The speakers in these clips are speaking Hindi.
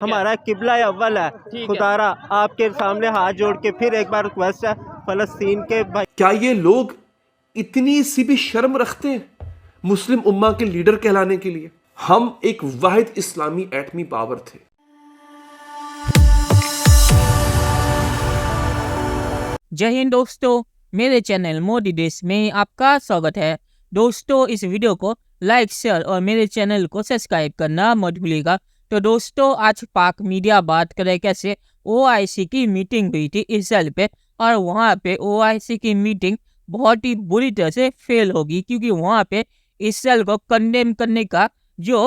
हमारा किबला अव्वल है। ठीक है। खुदारा आपके सामने हाथ जोड़ के फिर एक बार रिक्वेस्ट है, फलस्तीन के भाई। क्या ये लोग इतनी सी भी शर्म रखते हैं मुस्लिम उम्मा के लीडर कहलाने के लिए? हम एक वाहिद इस्लामी एटमी पावर थे। जय हिंद दोस्तों, मेरे चैनल मोदी देश में आपका स्वागत है। दोस्तों, इस वीडियो को लाइक, शेयर और मेरे चैनल को सब्सक्राइब करना मत भूलिएगा। तो दोस्तों, आज पाक मीडिया बात करे कैसे ओआईसी की मीटिंग हुई थी इसराइल पे, और वहाँ पे ओआईसी की मीटिंग बहुत ही बुरी तरह से फेल होगी, क्योंकि वहाँ पे इसराइल को कंडेम करने का जो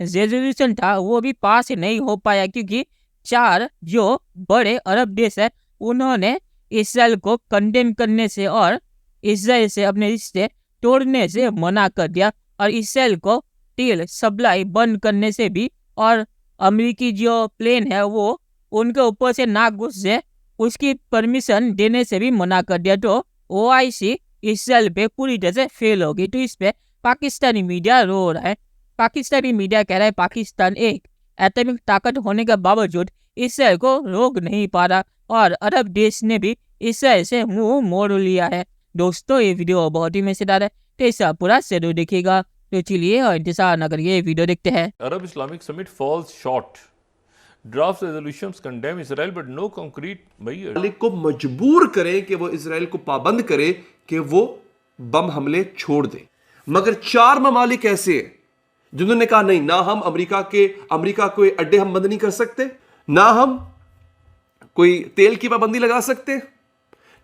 रेजोल्यूशन था वो भी पास नहीं हो पाया, क्योंकि 4 जो बड़े अरब देश है उन्होंने इसराइल को कंडेम करने से और इसराइल से अपने रिश्ते तोड़ने से मना कर दिया, और इसराइल को तेल सप्लाई बंद करने से भी, और अमेरिकी जो प्लेन है वो उनके ऊपर से ना घुस जाए उसकी परमिशन देने से भी मना कर दिया। तो ओआईसी इसराइल पे पूरी तरह से फेल होगी। तो इस पे पाकिस्तानी मीडिया रो रहा है। पाकिस्तानी मीडिया कह रहा है पाकिस्तान एक एटॉमिक ताकत होने के बावजूद इसराइल को रोक नहीं पा रहा, और अरब देश ने भी इसराइल से मुंह मोड़ लिया है। दोस्तों, ये वीडियो बहुत ही मजेदार है, तो इसे पूरा जरूर देखिएगा। तो चलिए और इंतजार न करिए, वीडियो देखते हैं। Arab Islamic Summit falls short. Draft resolutions condemn Israel but no concrete measures. मालिक को मजबूर करें कि वो इसराइल को पाबंद करे कि वो बम हमले छोड़ दे। मगर 4 ममालिक ऐसे हैं जिन्होंने कहा नहीं, ना हम अमेरिका कोई अड्डे हम बंद नहीं कर सकते, ना हम कोई तेल की पाबंदी लगा सकते,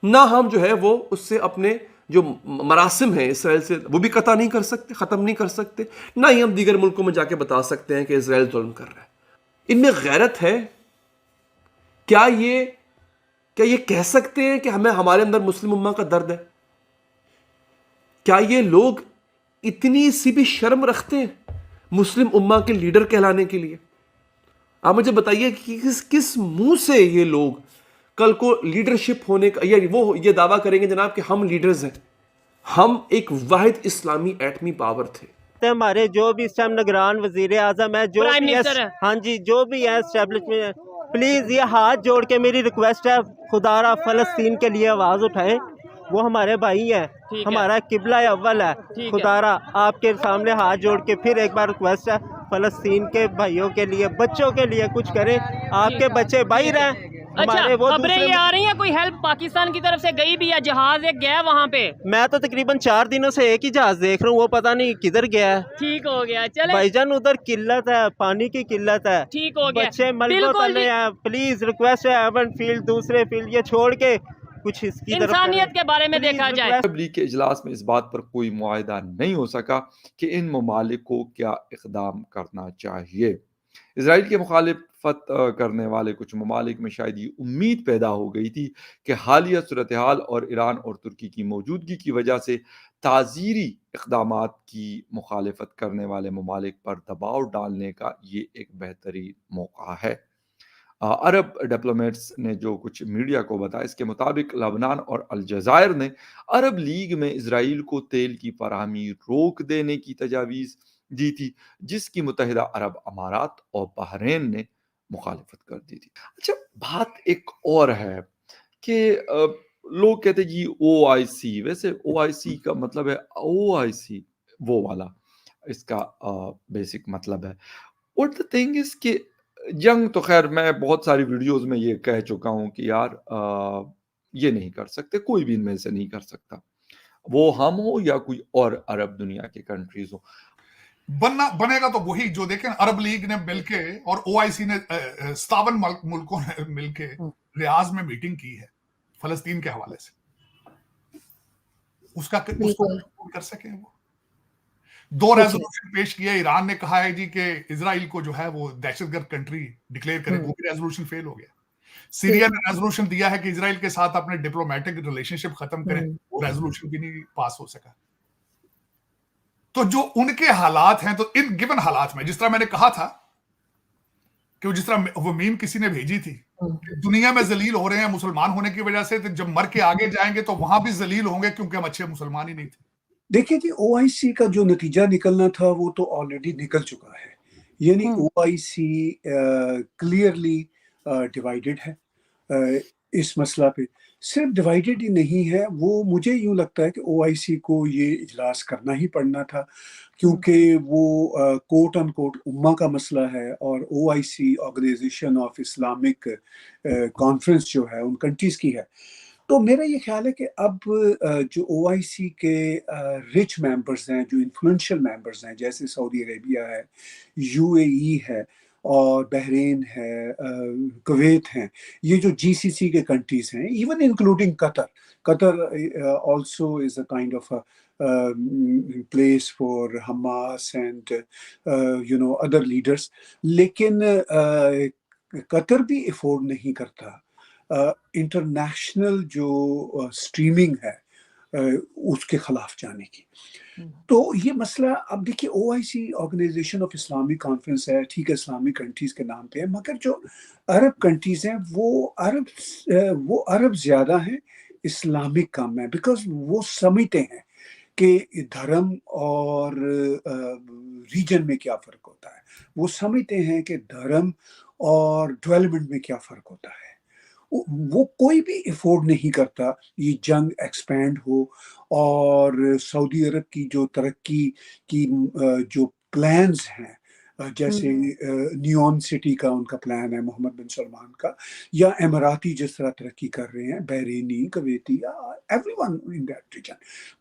ना हम जो है वो उससे अपने जो मरासिम है इसराइल से वो भी कता नहीं कर सकते, खत्म नहीं कर सकते, ना ही हम दीगर मुल्कों में जाके बता सकते हैं कि इसराइल जुल्म कर रहा है। इनमें गैरत है? क्या ये कह सकते हैं कि हमारे अंदर मुस्लिम उम्मा का दर्द है? क्या ये लोग इतनी सी भी शर्म रखते हैं मुस्लिम उम्मा के लीडर कहलाने के लिए? आप मुझे बताइए कि किस मुंह से ये लोग कल को लीडरशिप होने का ये दावा करेंगे जनाब कि हम लीडर्स हैं, हम एक वाहिद इस्लामी एटमी पावर थे। हमारे जो भी इस टाइम निगरान वजीर आजम है, जो भी है, हाँ जी, जो भी है एस्टेब्लिशमेंट, प्लीज ये हाथ जोड़ के मेरी रिक्वेस्ट है, खुदारा फलस्तीन के लिए आवाज उठाए। वो हमारे भाई हैं, हमारा किबला अव्वल है। खुदारा आपके सामने हाथ जोड़ के फिर एक बार रिक्वेस्ट है, फलस्तीन के भाइयों के लिए, बच्चों के लिए कुछ करें। आपके बच्चे बाहर हैं। अच्छा, खबरें ये आ रही हैं कोई हेल्प पाकिस्तान की तरफ से गई भी है, जहाज एक गया वहाँ पे। मैं तो तकरीबन 4 दिनों से एक ही जहाज देख रहा हूँ, वो पता नहीं किधर गया है। ठीक हो गया, चले भाईजान, उधर किल्लत है, पानी की किल्लत है, ठीक हो गया, बच्चे मलबे तले हैं। प्लीज रिक्वेस्ट है, एवन फील्ड दूसरे फील्ड ये छोड़ के कुछ इसकी तरफ इंसानियत के बारे में देखा जाए। अरब लीग के इजलास में इस बात पर कोई मुआहिदा नहीं हो सका कि इन ममालिक को क्या इक़दाम करना चाहिए। इसराइल की मुखालिफत करने वाले कुछ ममालिक में शायद ये उम्मीद पैदा हो गई थी कि हालिया सूरत हाल और ईरान और तुर्की की मौजूदगी की वजह से ताज़ीरी इक़दामात की मुखालिफत करने वाले ममालिक पर दबाव डालने का ये एक बेहतरीन मौका है। अरब डिप्लोमेट्स ने जो कुछ मीडिया को बताया, इसके मुताबिक लबनान और अलजायर ने अरब लीग में इसराइल को तेल की फराहमी रोक देने की तजावीज़ दी थी, जिसकी मुत्तहिदा अरब अमारात और बहरीन ने मुखालिफत कर दी थी। अच्छा, बात एक और है कि लोग कहते जी ओआईसी, वैसे ओआईसी का मतलब है ओआईसी वो वाला, इसका बेसिक मतलब है। व्हाट द थिंग इज कि जंग तो खैर मैं बहुत सारी वीडियोस में ये कह चुका हूं कि यार ये नहीं कर सकते, कोई भी इनमें से नहीं कर सकता, वो हम हो या कोई और अरब दुनिया के कंट्रीज हो। बनेगा तो वही जो देखें अरब लीग ने मिलके और ओआईसी ने 57 मुल्कों ने मिलके रियाज में मीटिंग की है फलस्तीन के हवाले से, उसको कर सके। वो 2 रेजोल्यूशन पेश किए। ईरान ने कहा है जी कि इजराइल को जो है वो दहशतगर्द कंट्री डिक्लेयर करे, वो भी रेजोल्यूशन फेल हो गया। सीरिया ने रेजोल्यूशन दिया है कि इजराइल के साथ अपने डिप्लोमेटिक रिलेशनशिप खत्म करें, वो रेजोल्यूशन भी नहीं पास हो सका। तो जो उनके हालात हैं, तो इन गिवन हालात में जिस तरह मैंने कहा था कि जिस तरह वो मीम किसी ने भेजी थी, दुनिया में जलील हो रहे हैं मुसलमान होने की वजह से, तो जब मर के आगे जाएंगे तो वहां भी जलील होंगे क्योंकि हम अच्छे मुसलमान ही नहीं थे। देखिए जी, ओआईसी का जो नतीजा निकलना था वो तो ऑलरेडी निकल चुका है। यानी OIC क्लियरली डिवाइडेड है इस मसला पे। सिर्फ डिवाइडेड ही नहीं है, वो मुझे यूं लगता है कि OIC को ये इजलास करना ही पड़ना था, क्योंकि वो कोट अन कोट उम्मा का मसला है और OIC organisation of Islamic conference जो है उन कंट्रीज की है। तो मेरा ये ख्याल है कि अब जो OIC के रिच मेंबर्स हैं, जो इन्फ्लुएंशियल मेंबर्स हैं, जैसे सऊदी अरेबिया है, UAE है और बहरीन है, कुवैत हैं, ये जो GCC के कंट्रीज हैं, even including Qatar also is a kind of a place for Hamas and other leaders, लेकिन कतर भी अफोर्ड नहीं करता इंटरनेशनल जो स्ट्रीमिंग है उसके खिलाफ जाने की। तो ये मसला, अब देखिए OIC organisation of Islamic conference है, ठीक है, इस्लामिक कंट्रीज के नाम पे है, मगर जो अरब कंट्रीज हैं वो अरब ज्यादा हैं, इस्लामिक कम है, बिकॉज वो समझते हैं कि धर्म और रीजन में क्या फ़र्क होता है, वो समझते हैं कि धर्म और डेवलपमेंट में क्या फ़र्क होता है। वो कोई भी अफोर्ड नहीं करता ये जंग एक्सपैंड हो और सऊदी अरब की जो तरक्की की जो प्लान्स हैं, जैसे नियॉन सिटी का उनका प्लान है मोहम्मद बिन सलमान का, या एमराती जिस तरह तरक्की कर रहे हैं, Bahraini, Kuwaiti, everyone in that region,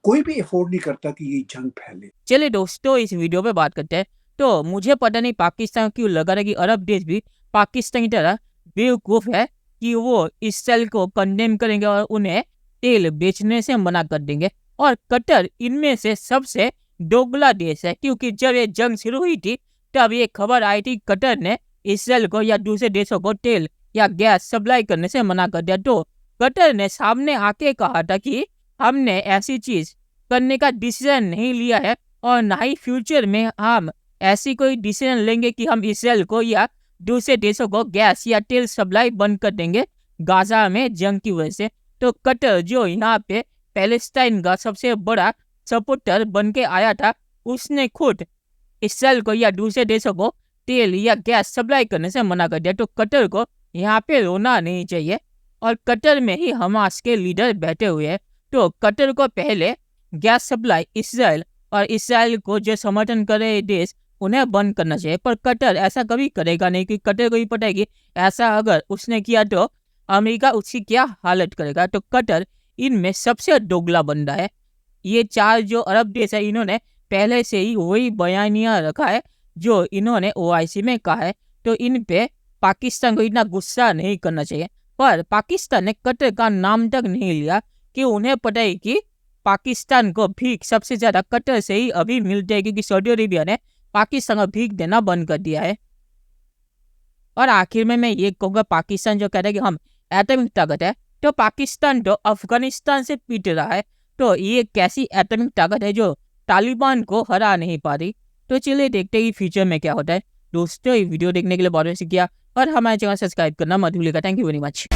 कोई भी अफोर्ड नहीं करता कि ये जंग फैले। चलिए दोस्तों, इस वीडियो पे बात करते हैं। तो मुझे पता नहीं पाकिस्तान क्यों लगा रहा कि अरब देश भी पाकिस्तान की तरह बेवकूफ़ है कि वो इसराइल को कंडेम करेंगे और उन्हें तेल बेचने से मना कर देंगे। और कतर इनमें से सबसे दोगला देश है, क्योंकि जब ये जंग शुरू हुई थी तब ये खबर आई थी कतर ने इसराइल को या दूसरे देशों को तेल या गैस सप्लाई करने से मना कर दिया। तो कतर ने सामने आके कहा था कि हमने ऐसी चीज करने का डिसीजन नहीं लिया है और ना ही फ्यूचर में हम ऐसी कोई डिसीजन लेंगे कि हम इसराइल को या दूसरे देशों को गैस या तेल सप्लाई बंद कर देंगे गाजा में जंग की वजह से। तो कतर जो यहाँ पे पैलेस्टाइन का सबसे बड़ा सपोर्टर बन के आया था, उसने खुद इसराइल को या दूसरे देशों को तेल या गैस सप्लाई करने से मना कर दिया। तो कतर को यहाँ पे रोना नहीं चाहिए, और कतर में ही हमास के लीडर बैठे हुए हैं। तो कतर को पहले गैस सप्लाई इसराइल और इसराइल को जो समर्थन कर रहे देश उन्हें बंद करना चाहिए, पर कतर ऐसा कभी करेगा नहीं, कि कतर को ही पता है कि ऐसा अगर उसने किया तो अमेरिका उसकी क्या हालत करेगा। तो कतर इनमें सबसे दोगला बंदा है। ये चार जो अरब देश है, इन्होंने पहले से ही वही बयानिया रखा है जो इन्होंने OIC में कहा है। तो इन पे पाकिस्तान को इतना गुस्सा नहीं करना चाहिए, पर पाकिस्तान ने कतर का नाम तक नहीं लिया, कि उन्हें पता है कि पाकिस्तान को भीख सबसे ज्यादा कतर से ही अभी मिलती है, क्योंकि सऊदी अरेबिया ने पाकिस्तान को भीख देना बंद कर दिया है। और आखिर में मैं ये कहूँगा, पाकिस्तान जो कहता है कि हम एटॉमिक ताकत है, तो पाकिस्तान तो अफगानिस्तान से पीट रहा है। तो ये कैसी एटॉमिक ताकत है जो तालिबान को हरा नहीं पा रही। तो चलिए देखते हैं फ्यूचर में क्या होता है। दोस्तों, ये वीडियो देखने के लिए बहुत शुक्रिया और हमारे चैनल सब्सक्राइब करना मत भूलिएगा। Thank you very much.